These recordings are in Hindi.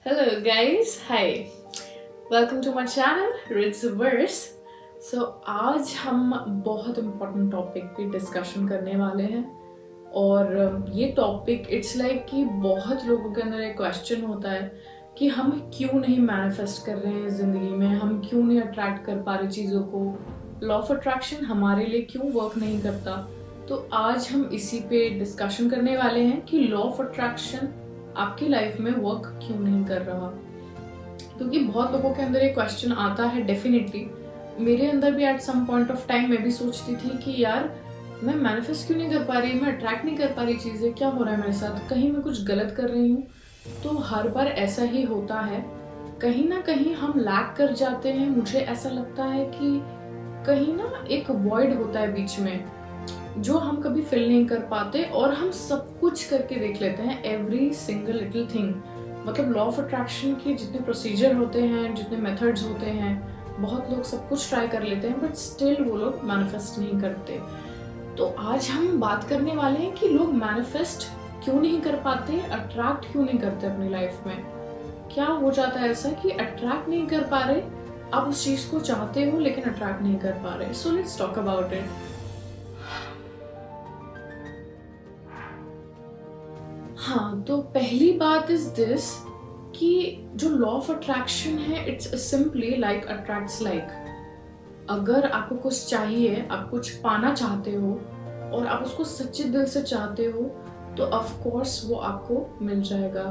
Hello guys, hi. Welcome to my channel Ritz Verse. So आज हम बहुत इम्पोर्टेंट टॉपिक पे डिस्कशन करने वाले हैं और ये टॉपिक इट्स लाइक कि बहुत लोगों के अंदर एक क्वेश्चन होता है कि हम क्यों नहीं मैनिफेस्ट कर रहे हैं ज़िंदगी में, हम क्यों नहीं अट्रैक्ट कर पा रहे चीज़ों को, लॉ ऑफ अट्रैक्शन हमारे लिए क्यों वर्क नहीं करता। तो आज हम इसी पे डिस्कशन करने वाले हैं कि लॉ ऑफ अट्रैक्शन आपकी लाइफ में वर्क क्यों नहीं कर रहा। क्योंकि बहुत लोगों के अंदर ये क्वेश्चन आता है, डेफिनेटली मेरे अंदर भी at some point of time मैं भी सोचती थी कि यार मैं मैनिफेस्ट क्यों नहीं कर पा रही, मैं अट्रैक्ट नहीं कर पा रही चीज़ें, क्या हो रहा है मेरे साथ, कहीं मैं कुछ गलत कर रही हूँ। तो हर बार ऐसा ही होता है, कहीं ना कहीं हम लैक कर जाते हैं। मुझे ऐसा लगता है कि कहीं ना एक वॉइड होता है बीच में जो हम कभी फिल नहीं कर पाते और हम सब कुछ करके देख लेते हैं, एवरी सिंगल लिटिल थिंग। मतलब लॉ ऑफ अट्रैक्शन के जितने प्रोसीजर होते हैं, जितने मेथड्स होते हैं, बहुत लोग सब कुछ ट्राई कर लेते हैं बट स्टिल वो लोग मैनिफेस्ट नहीं करते। तो आज हम बात करने वाले हैं कि लोग मैनिफेस्ट क्यों नहीं कर पाते, अट्रैक्ट क्यों नहीं करते अपनी लाइफ में। क्या हो जाता है ऐसा कि अट्रैक्ट नहीं कर पा रहे, आप उस चीज को चाहते हो लेकिन अट्रैक्ट नहीं कर पा रहे। So let's talk about it. हाँ, तो पहली बात इज दिस कि जो लॉ ऑफ अट्रैक्शन है it's simply like attracts like. अगर आपको कुछ चाहिए, आप कुछ पाना चाहते हो और आप उसको सच्चे दिल से चाहते हो तो ऑफ कोर्स वो आपको मिल जाएगा।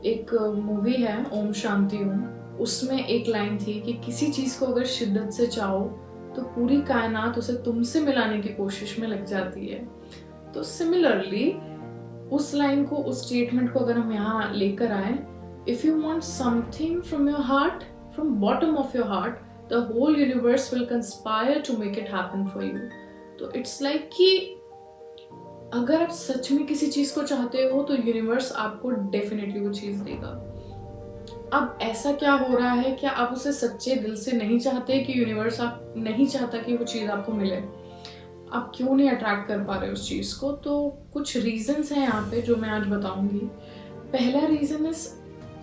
एक मूवी है ओम शांति ओम, उसमें एक लाइन थी कि किसी चीज को अगर शिद्दत से चाहो तो पूरी कायनात उसे तुमसे मिलाने की कोशिश में लग जाती है। तो सिमिलरली उस लाइन को, उस स्टेटमेंट को अगर हम यहाँ लेकर आए, if you want something from your heart, from bottom of your heart, the whole universe will conspire to make it happen for you. तो इट्स लाइक कि अगर आप सच में किसी चीज को चाहते हो तो यूनिवर्स आपको डेफिनेटली वो चीज देगा। अब ऐसा क्या हो रहा है, क्या आप उसे सच्चे दिल से नहीं चाहते कि यूनिवर्स आप नहीं चाहता कि वो चीज आपको मिले, आप क्यों नहीं अट्रैक्ट कर पा रहे उस चीज को। तो कुछ रीजंस हैं यहाँ पे जो मैं आज बताऊंगी। पहला रीजन इज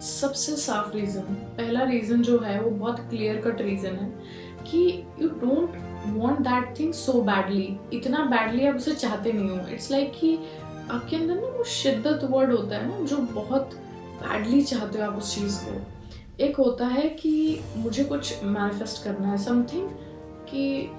सबसे साफ रीजन, पहला रीजन जो है वो बहुत क्लियर कट रीजन है कि you don't want that thing so badly, इतना बैडली आप उसे चाहते नहीं हो। इट्स लाइक कि आपके अंदर ना वो शिद्दत वर्ड होता है ना, जो बहुत बैडली चाहते हो आप उस चीज को। एक होता है कि मुझे कुछ मैनिफेस्ट करना है, समथिंग कि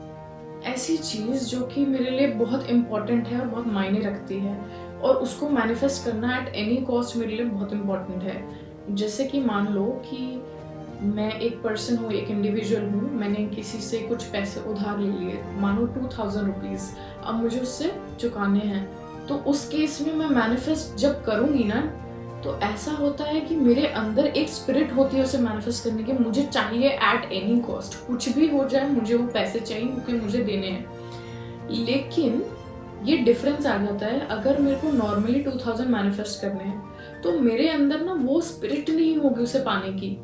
ऐसी चीज जो कि मेरे लिए बहुत इंपॉर्टेंट है और बहुत मायने रखती है और उसको मैनिफेस्ट करना एट एनी कॉस्ट मेरे लिए बहुत इंपॉर्टेंट है। जैसे कि मान लो कि मैं एक पर्सन हूँ, एक इंडिविजुअल हूँ, मैंने किसी से कुछ पैसे उधार ले लिए, मानो 2000 रुपीज, अब मुझे उससे चुकाने हैं। तो उस केस में मैं मैनिफेस्ट जब करूंगी ना, तो ऐसा होता है कि मेरे अंदर एक स्पिरिट होती है उसे मैनिफेस्ट करने की, मुझे चाहिए एट एनी कॉस्ट, कुछ भी हो जाए मुझे वो पैसे चाहिए क्योंकि मुझे देने हैं। लेकिन ये डिफरेंस आ जाता है, अगर मेरे को नॉर्मली 2000 मैनिफेस्ट करने हैं तो मेरे अंदर ना वो स्पिरिट नहीं होगी उसे पाने की।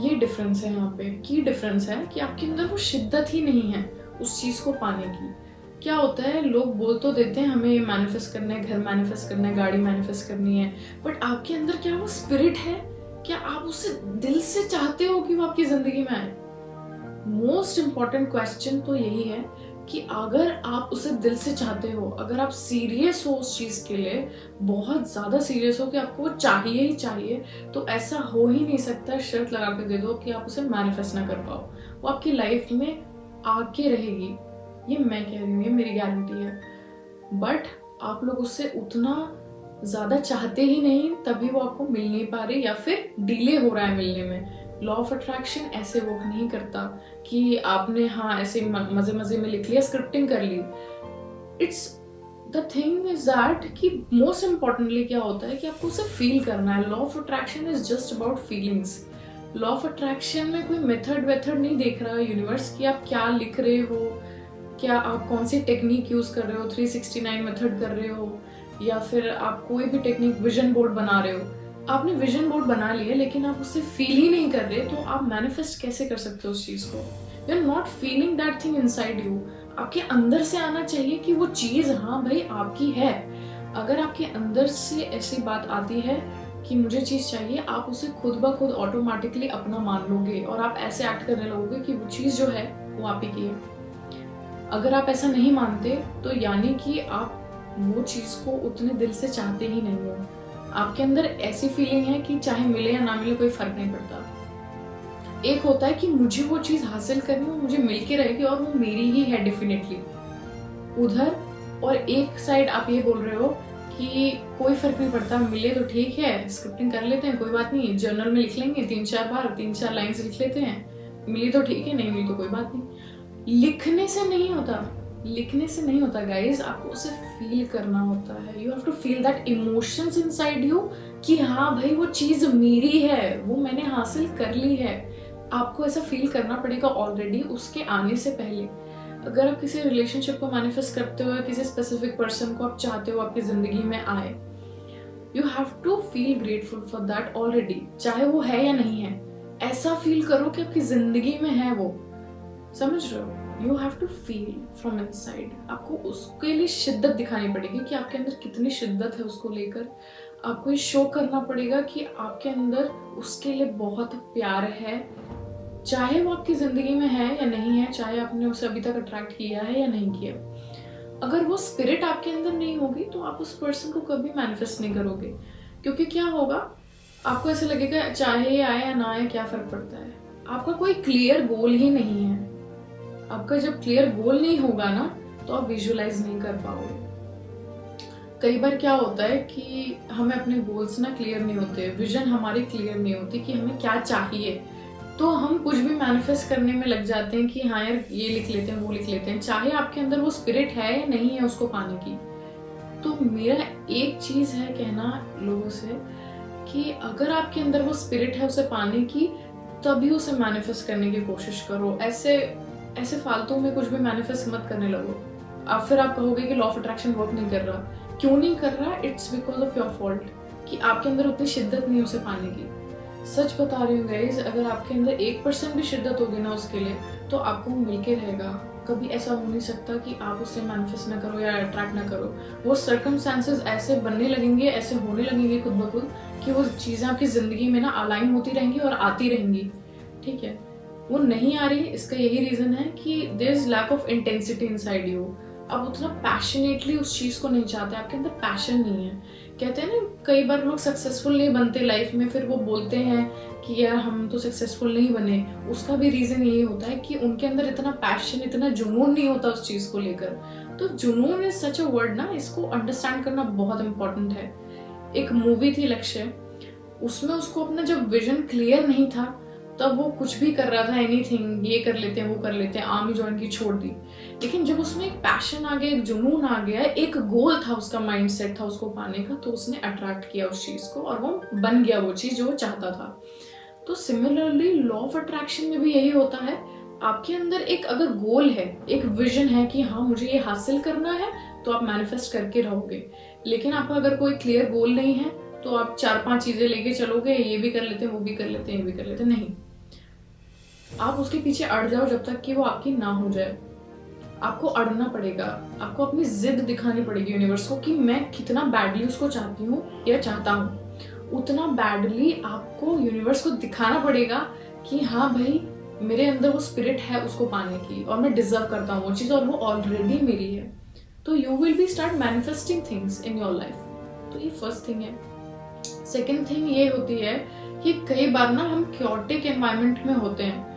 ये डिफरेंस है यहाँ पे, की डिफरेंस है कि आपके अंदर वो शिद्दत ही नहीं है उस चीज को पाने की। क्या होता है, लोग बोल तो देते हैं हमें मैनिफेस्ट करना है, घर मैनिफेस्ट करना है, गाड़ी मैनिफेस्ट करनी है, बट आपके अंदर क्या वो स्पिरिट है, क्या आप उसे दिल से चाहते हो कि वो आपकी जिंदगी में आए। मोस्ट इंपॉर्टेंट क्वेश्चन तो यही है कि अगर आप उसे दिल से चाहते हो, अगर आप सीरियस हो उस चीज के लिए, बहुत ज्यादा सीरियस हो कि आपको वो चाहिए ही चाहिए, तो ऐसा हो ही नहीं सकता शर्त लगा के दे दो कि आप उसे मैनिफेस्ट ना कर पाओ। वो आपकी लाइफ में आके रहेगी, ये मैं कह रही हूँ, ये मेरी गारंटी है। बट आप लोग उससे उतना ज्यादा चाहते ही नहीं, तभी वो आपको मिल नहीं पा रही या फिर डिले हो रहा है मिलने में। लॉ ऑफ अट्रैक्शन ऐसे वर्क नहीं करता कि आपने हाँ ऐसे मजे मजे में लिख लिया, स्क्रिप्टिंग कर ली। It's the thing is that कि मोस्ट इंपॉर्टेंटली क्या होता है कि आपको उसे फील करना है। Law of attraction is just about feelings. Law of attraction में कोई मेथड वेथड नहीं देख रहा यूनिवर्स की आप क्या लिख रहे हो, क्या आप कौन सी टेक्निक यूज कर रहे हो, 369 मेथड कर रहे हो, या फिर आप कोई भी टेक्निक, विजन बोर्ड बना रहे हो। आपने विजन बोर्ड बना लिया लेकिन आप उससे फील ही नहीं कर रहे, तो आप मैनिफेस्ट कैसे कर सकते हो उस चीज को। You are not feeling that thing inside you. आपके अंदर से आना चाहिए कि वो चीज हाँ भाई आपकी है। अगर आपके अंदर से ऐसी बात आती है कि मुझे चीज़ चाहिए, आप उसे खुद ब खुद ऑटोमेटिकली अपना मान लोगे और आप ऐसे एक्ट करने लगोगे कि वो चीज़ जो है वो आप ही की है। अगर आप ऐसा नहीं मानते तो यानी कि आप वो चीज़ को उतने दिल से चाहते ही नहीं हो। आपके अंदर ऐसी फीलिंग है कि चाहे मिले या ना मिले कोई फर्क नहीं पड़ता। एक होता है कि मुझे वो चीज़ हासिल करनी है, मुझे मिल के रहेगी और वो मेरी ही है डेफिनेटली उधर। और एक साइड आप ये बोल रहे हो कि कोई फर्क नहीं पड़ता, मिले तो ठीक है, स्क्रिप्टिंग कर लेते हैं, कोई बात नहीं, जर्नल में लिख लेंगे 3-4 बार, 3-4 लाइन्स लिख लेते हैं, मिली तो ठीक है, नहीं मिली तो कोई बात नहीं। लिखने से नहीं होता, लिखने से नहीं होता गाइज, आपको उसे फील करना होता है। You have to feel that emotions inside you कि हाँ भाई वो चीज़ मेरी है, वो मैंने हासिल कर ली है। आपको ऐसा फील करना पड़ेगा ऑलरेडी उसके आने से पहले। अगर आप किसी रिलेशनशिप को मैनिफेस्ट करते हो या किसी स्पेसिफिक पर्सन को आप चाहते हो आपकी जिंदगी में आए, you have to feel grateful for that already, चाहे वो है या नहीं है। ऐसा फील करो कि आपकी जिंदगी में है वो, समझ रहे हो? You have to feel from inside. आपको उसके लिए शिद्दत दिखानी पड़ेगी कि आपके अंदर कितनी शिद्दत है उसको लेकर। आपको ये शो करना पड़ेगा कि आपके अंदर उसके लिए बहुत प्यार है, चाहे वो आपकी जिंदगी में है या नहीं है, चाहे आपने उसे अभी तक अट्रैक्ट किया है या नहीं किया। अगर वो स्पिरिट आपके अंदर नहीं होगी तो आप उस पर्सन को कभी मैनिफेस्ट नहीं करोगे, क्योंकि क्या होगा, आपको ऐसा लगेगा चाहे ये आए या ना आए क्या फर्क पड़ता है। आपका कोई क्लियर गोल ही नहीं है। आपका जब क्लियर गोल नहीं होगा ना तो आप विजुअलाइज नहीं कर पाओगे। कई बार क्या होता है कि हमें अपने गोल्स ना क्लियर नहीं होते, विजन हमारी क्लियर नहीं होती कि हमें क्या चाहिए, तो हम कुछ भी मैनिफेस्ट करने में लग जाते हैं कि हाँ यार ये लिख लेते हैं, वो लिख लेते हैं, चाहे आपके अंदर वो स्पिरिट है या नहीं है उसको पाने की। तो मेरा एक चीज है कहना लोगों से कि अगर आपके अंदर वो स्पिरिट है उसे पाने की, तभी उसे मैनिफेस्ट करने की कोशिश करो। ऐसे फालतू में कुछ भी मैनिफेस्ट मत करने लगो। अब फिर आप कहोगे कि लॉ ऑफ अट्रैक्शन वर्क नहीं कर रहा। क्यों नहीं कर रहा? It's because of your fault, कि आपके अंदर उतनी शिद्दत नहीं उसे पाने की। सच बता रही हूँ गाइज, अगर आपके अंदर 1% भी शिद्दत होगी ना उसके लिए, तो आपको मिलके रहेगा। कभी ऐसा हो नहीं सकता कि आप उससे मैनिफेस्ट ना करो या अट्रैक्ट ना करो। वो सर्कमस्टांसेस ऐसे बनने लगेंगे, ऐसे होने लगेंगे खुद ब खुद कि वो चीज़ें आपकी ज़िंदगी में ना अलाइन होती रहेंगी और आती रहेंगी। ठीक है, वो नहीं आ रही, इसका यही रीज़न है कि there is lack of intensity inside you. आप उतना पैशनेटली उस चीज़ को नहीं चाहते, आपके अंदर पैशन नहीं है। कहते हैं ना, कई बार लोग सक्सेसफुल नहीं बनते लाइफ में, फिर वो बोलते हैं कि यार हम तो सक्सेसफुल नहीं बने। उसका भी रीज़न यही होता है कि उनके अंदर इतना पैशन, इतना जुनून नहीं होता उस चीज़ को लेकर। तो जुनून इज सच अ वर्ड ना, इसको अंडरस्टैंड करना बहुत इंपॉर्टेंट है। एक मूवी थी लक्ष्य, उसमें उसको अपना जब विजन क्लियर नहीं था तब वो कुछ भी कर रहा था, एनीथिंग, ये कर लेते हैं वो कर लेते हैं, आर्मी ज्वाइन की छोड़ दी। लेकिन जब उसमें एक पैशन आ गया, एक जुनून आ गया, एक गोल था, उसका माइंडसेट था उसको पाने का, तो उसने अट्रैक्ट किया उस चीज को और वो बन गया वो चीज जो वो चाहता था। तो सिमिलरली लॉ ऑफ अट्रैक्शन में भी यही होता है। आपके अंदर एक अगर गोल है, एक विजन है कि हाँ मुझे ये हासिल करना है, तो आप मैनिफेस्ट करके रहोगे। लेकिन आपका अगर कोई क्लियर गोल नहीं है तो आप 4-5 चीजें लेके चलोगे, ये भी कर लेते हैं, वो भी कर लेते हैं, ये भी कर लेते हैं, नहीं। आप उसके पीछे अड़ जाओ जब तक कि वो आपकी ना हो जाए। आपको अड़ना पड़ेगा, आपको अपनी जिद दिखानी पड़ेगी यूनिवर्स को कि मैं कितना बैडली उसको चाहती हूँ या चाहता हूँ। उतना बैडली आपको यूनिवर्स को दिखाना पड़ेगा कि हाँ भाई मेरे अंदर वो स्पिरिट है उसको पाने की और मैं डिजर्व करता हूँ वो चीज़ और वो ऑलरेडी मेरी है। तो you will be start manifesting things in your life. तो ये फर्स्ट थिंग है। सेकेंड थिंग ये होती है कि कई बार ना हम क्योटिक एनवायरनमेंट में होते हैं।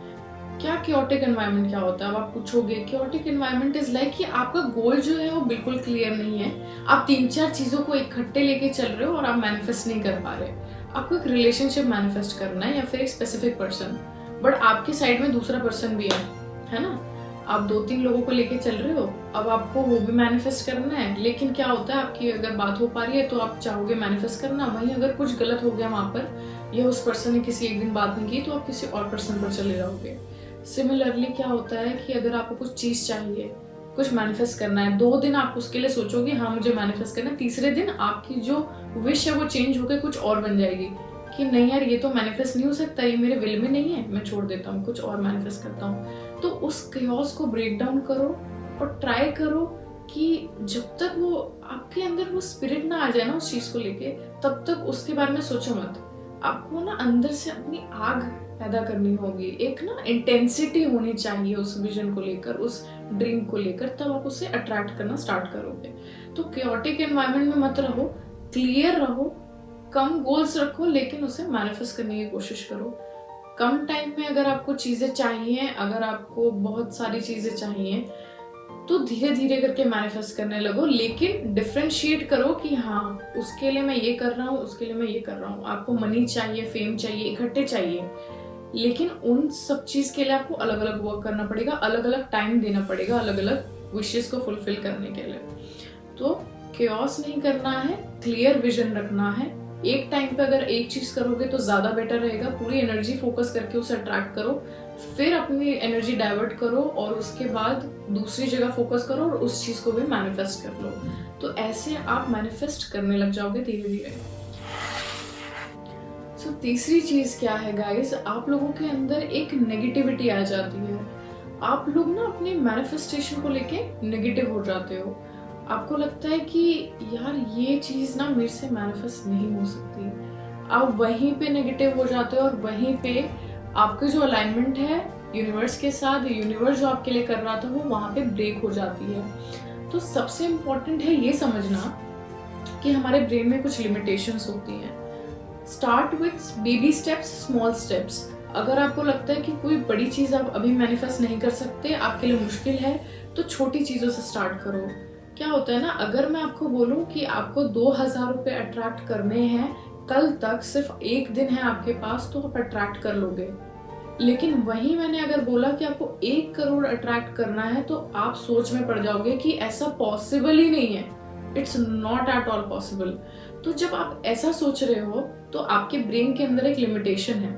क्या क्योटिक एनवायरनमेंट क्या होता है? अब आप पूछोगे, क्योटिक एनवायरनमेंट इज लाइक कि आपका गोल जो है वो बिल्कुल क्लियर नहीं है। आप 3-4 चीजों को इकट्ठे लेके चल रहे हो और आप मैनिफेस्ट नहीं कर पा रहे। आपको एक रिलेशनशिप मैनिफेस्ट करना है या फिर एक स्पेसिफिक पर्सन, बट आपके साइड में दूसरा पर्सन भी है ना। आप 2-3 लोगों को लेके चल रहे हो, अब आपको वो भी मैनिफेस्ट करना है। लेकिन क्या होता है, आपकी अगर बात हो पा रही है तो आप चाहोगे मैनिफेस्ट करना, वहीं अगर कुछ गलत हो गया वहां पर या उस पर्सन ने किसी एक दिन बात नहीं की तो आप किसी और पर्सन पर चले जाओगे। सिमिलरली क्या होता है कि अगर आपको कुछ चीज चाहिए, कुछ मैनिफेस्ट करना है, 2 दिन आप उसके लिए सोचोगे हाँ मुझे मैनिफेस्ट करना है, तीसरे दिन आपकी जो विश है वो चेंज होकर कुछ और बन जाएगी कि नहीं यार ये तो मैनिफेस्ट नहीं हो सकता, ये मेरे विल में नहीं है, मैं छोड़ देता हूँ, कुछ और मैनिफेस्ट करता हूँ। तो उस chaos को ब्रेक डाउन करो और ट्राई करो कि जब तक वो आपके अंदर वो स्पिरिट ना आ जाए ना उस चीज को लेके, तब तक उसके बारे में सोचो मत। आपको ना अंदर से अपनी आग पैदा करनी होगी, एक ना इंटेंसिटी होनी चाहिए उस विजन को लेकर, उस ड्रीम को लेकर, तब आप उसे अट्रैक्ट करना स्टार्ट करोगे। तो क्योटिक एनवायरनमेंट में मत रहो, क्लियर रहो, कम गोल्स रखो, लेकिन उसे मैनिफेस्ट करने की कोशिश करो। कम टाइम में अगर आपको चीजें चाहिए, अगर आपको बहुत सारी चीजें चाहिए, तो धीरे धीरे करके मैनिफेस्ट करने लगो, लेकिन डिफरेंशिएट करो कि हाँ उसके लिए मैं ये कर रहा हूँ, उसके लिए मैं ये कर रहा हूँ। आपको मनी चाहिए, फेम चाहिए, इकट्ठे चाहिए, लेकिन उन सब चीज के लिए आपको अलग अलग वर्क करना पड़ेगा, अलग अलग टाइम देना पड़ेगा, अलग अलग विशेस को फुलफिल करने के लिए। तो क्योस नहीं करना है, क्लियर विजन रखना है। एक टाइम पे अगर एक चीज करोगे तो ज्यादा बेटर रहेगा। पूरी एनर्जी फोकस करके उसे अट्रैक्ट करो, फिर अपनी एनर्जी डाइवर्ट करो और उसके बाद दूसरी जगह फोकस करो और उस चीज को भी मैनिफेस्ट कर लो। तो ऐसे आप मैनिफेस्ट करने लग जाओगे धीरे धीरे। सो तीसरी चीज क्या है गाइस, आप लोगों के अंदर एक नेगेटिविटी आ जाती है। आप लोग ना अपने मैनिफेस्टेशन को लेके नेगेटिव हो जाते हो। आपको लगता है कि यार ये चीज ना मेरे से मैनिफेस्ट नहीं हो सकती। आप वहीं पे नेगेटिव हो जाते हो और वहीं पे आपका जो अलाइनमेंट है यूनिवर्स के साथ, यूनिवर्स जो आपके लिए कर रहा था, वो वहां पे ब्रेक हो जाती है। तो सबसे इम्पोर्टेंट है ये समझना कि हमारे ब्रेन में कुछ लिमिटेशंस होती हैं। Start with baby steps, small steps. अगर आपको लगता है कि कोई बड़ी चीज आप अभी मैनिफेस्ट नहीं कर सकते, आपके लिए मुश्किल है, तो छोटी चीजों से स्टार्ट करो। क्या होता है ना, अगर मैं आपको बोलूं कि आपको 2000 रुपए अट्रैक्ट करने हैं, कल तक सिर्फ एक दिन है आपके पास, तो आप अट्रैक्ट कर लोगे। लेकिन वहीं मैंने अगर बोला कि आपको 1 करोड़ अट्रैक्ट करना है, तो आप सोच में पड़ जाओगे कि ऐसा पॉसिबल ही नहीं है। It's not at all possible. तो जब आप ऐसा सोच रहे हो तो आपके ब्रेन के अंदर एक लिमिटेशन है।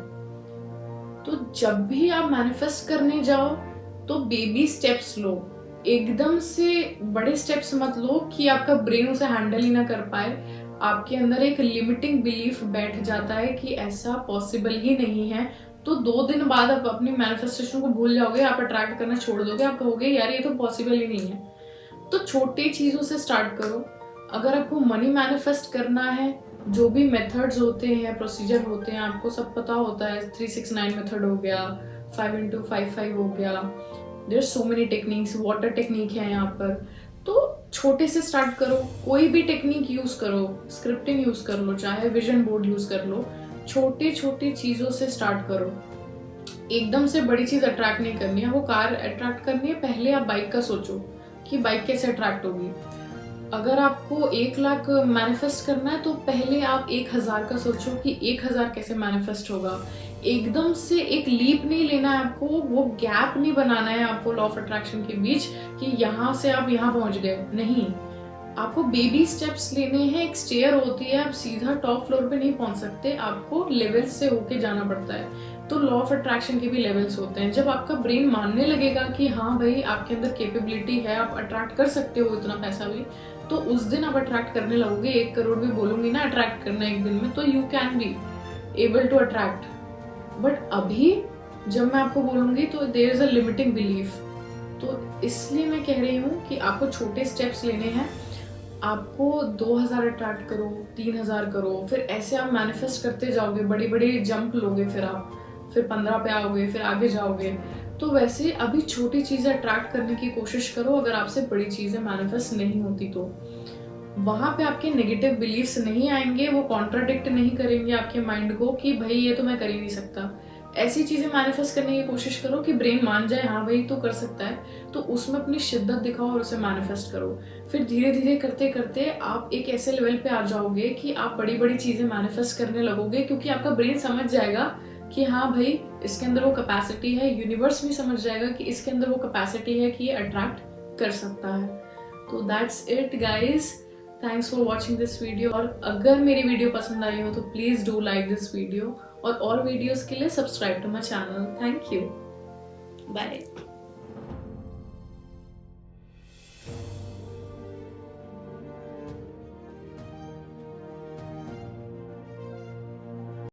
तो जब भी आप मैनिफेस्ट करने जाओ तो बेबी स्टेप्स लो, एकदम से बड़े स्टेप्स मत लो कि आपका ब्रेन उसे हैंडल ही ना कर पाए। आपके अंदर एक लिमिटिंग बिलीफ बैठ जाता है कि ऐसा पॉसिबल ही नहीं है, तो 2 दिन बाद आप अपनी मैनिफेस्टेशन को भूल जाओगे, आप अट्रैक्ट करना छोड़ दोगे, आप कहोगे यार ये तो पॉसिबल ही नहीं है। तो छोटी चीजों से स्टार्ट करो। अगर आपको मनी मैनिफेस्ट करना है, जो भी मेथड्स होते हैं, प्रोसीजर होते हैं, आपको सब पता होता है। 369 मेथड हो गया, 5x55 हो गया, there so many techniques, water technique है यहाँ पर। तो छोटे से स्टार्ट करो, कोई भी टेक्निक यूज करो, स्क्रिप्टिंग यूज कर लो, चाहे विजन बोर्ड यूज कर लो। छोटी छोटी चीजों से स्टार्ट करो। एकदम से बड़ी चीज अट्रैक्ट नहीं करनी है। वो कार अट्रैक्ट करनी है, पहले आप बाइक का सोचो कि बाइक कैसे अट्रैक्ट होगी। अगर आपको 1 लाख मैनिफेस्ट करना है, तो पहले आप 1000 का सोचो कि 1000 कैसे मैनिफेस्ट होगा। एकदम से एक लीप नहीं लेना है आपको, वो गैप नहीं बनाना है आपको लॉ ऑफ अट्रैक्शन के बीच कि यहाँ से आप यहाँ पहुंच गए। नहीं, आपको बेबी स्टेप्स लेने हैं। एक स्टेयर होती है, आप सीधा टॉप फ्लोर पे नहीं पहुंच सकते, आपको लेवल्स से होके जाना पड़ता है। तो लॉ ऑफ अट्रैक्शन के भी लेवल्स होते हैं। जब आपका ब्रेन मानने लगेगा कि हाँ भाई आपके अंदर कैपेबिलिटी है, आप अट्रैक्ट कर सकते हो इतना पैसा भी, तो उस दिन आप अट्रैक्ट करने लगोगे। 1 करोड़ भी बोलूंगी ना अट्रैक्ट करना एक दिन में, तो you can be able to attract. But अभी जब मैं आपको बोलूंगी तो there is a limiting belief. तो इसलिए मैं कह रही हूँ कि आपको छोटे स्टेप्स लेने हैं। आपको 2000 अट्रैक्ट करो, 3000 करो, फिर ऐसे आप मैनिफेस्ट करते जाओगे, बड़ी बड़ी जंप लोगे, फिर 15 पे आओगे, फिर आगे जाओगे। तो वैसे अभी छोटी चीजें अट्रैक्ट करने की कोशिश करो। अगर आपसे बड़ी चीजें मैनिफेस्ट नहीं होती तो वहां पे आपके नेगेटिव बिलीफ्स नहीं आएंगे, वो कॉन्ट्राडिक्ट नहीं करेंगे आपके माइंड को कि भाई ये तो मैं कर ही नहीं सकता। ऐसी चीजें मैनिफेस्ट करने की कोशिश करो कि ब्रेन मान जाए हाँ भाई तो कर सकता है, तो उसमें अपनी शिद्दत दिखाओ और उसे मैनिफेस्ट करो। फिर धीरे धीरे करते करते आप एक ऐसे लेवल पे आ जाओगे कि आप बड़ी बड़ी चीजें मैनिफेस्ट करने लगोगे, क्योंकि आपका ब्रेन समझ जाएगा कि हाँ भाई इसके अंदर वो कैपेसिटी है। यूनिवर्स भी समझ जाएगा कि इसके अंदर वो कैपेसिटी है कि ये अट्रैक्ट कर सकता है। तो that's it guys, thanks for watching this video. और अगर मेरी वीडियो पसंद आई हो तो please do like this video, और वीडियोस के लिए subscribe to my channel. Thank you, bye.